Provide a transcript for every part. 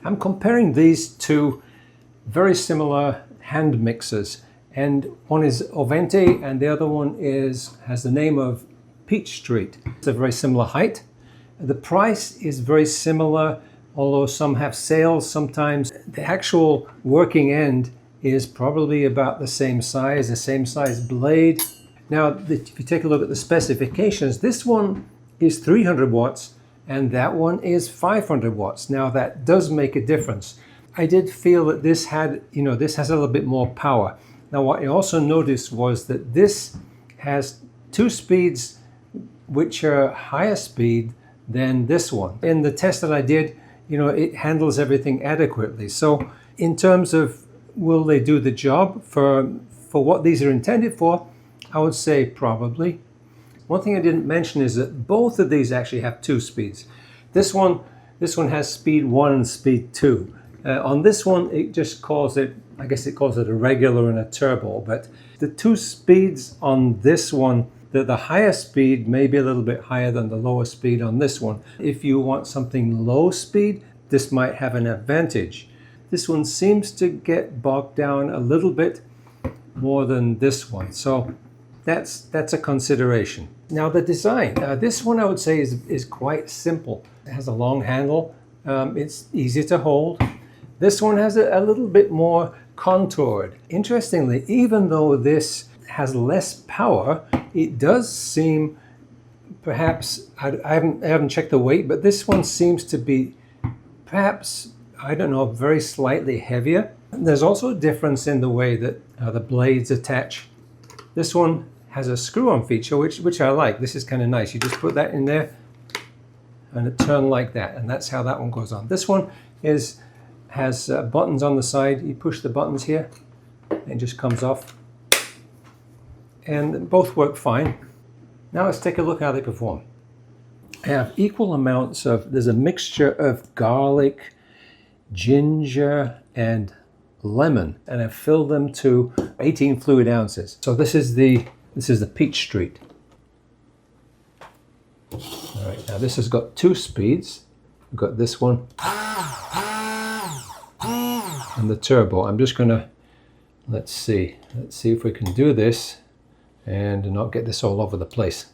I'm comparing these two very similar hand mixers, and one is Ovente and the other one has the name of Peach Street. It's a very similar height. The price is very similar, although some have sales sometimes. The actual working end is probably about the same size blade. Now, if you take a look at the specifications, this one is 300 watts and that one is 500 watts. Now, that does make a difference. I did feel that this had, this has a little bit more power. Now, what I also noticed was that this has 2 speeds which are higher speed than this one. In the test that I did, it handles everything adequately. So in terms of will they do the job for what these are intended for, I would say probably. One thing I didn't mention is that both of these actually have 2 speeds. This one has speed 1 and speed 2. On this one, it just calls it, I guess it calls it a regular and a turbo, but the 2 speeds on this one, the higher speed may be a little bit higher than the lower speed on this one. If you want something low speed, this might have an advantage. This one seems to get bogged down a little bit more than this one, so that's a consideration. Now the design, this one I would say is quite simple. It has a long handle, it's easy to hold. This one has a little bit more contoured. Interestingly, even though this has less power, it does seem, perhaps, I haven't checked the weight, but this one seems to be perhaps, I don't know, very slightly heavier. There's also a difference in the way that the blades attach. This one has a screw-on feature, which I like. This is kind of nice. You just put that in there and it turns like that, and that's how that one goes on. This one has buttons on the side. You push the buttons here, and it just comes off. And both work fine. Now let's take a look how they perform. I have equal amounts there's a mixture of garlic, ginger, and lemon, and I've filled them to 18 fluid ounces. So this is the Peach Street. All right, now this has got 2 speeds. We've got this one and the turbo. I'm just gonna, let's see if we can do this and not get this all over the place.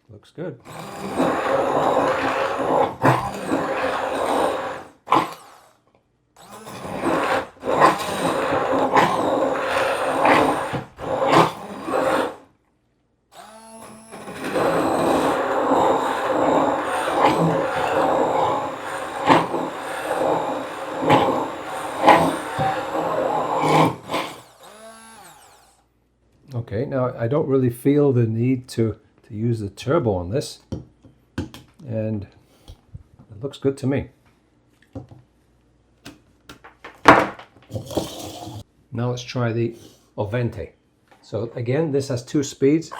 Looks good. Okay, now I don't really feel the need to use the turbo on this, and it looks good to me. Now let's try the Ovente. So again, this has 2 speeds.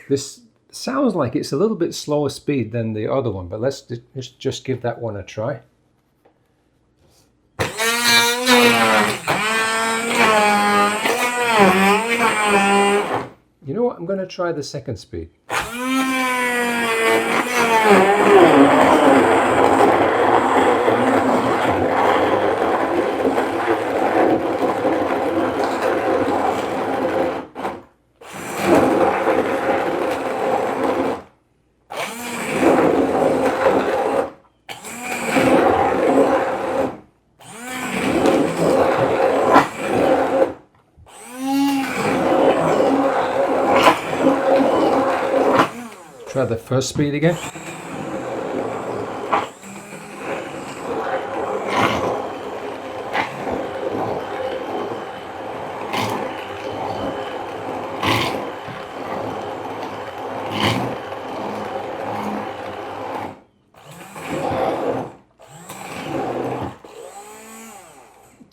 This sounds like it's a little bit slower speed than the other one, but let's just give that one a try. You know what? I'm going to try the second speed. Try the first speed again.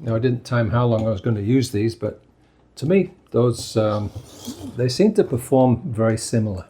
Now I didn't time how long I was going to use these, but to me those they seem to perform very similar.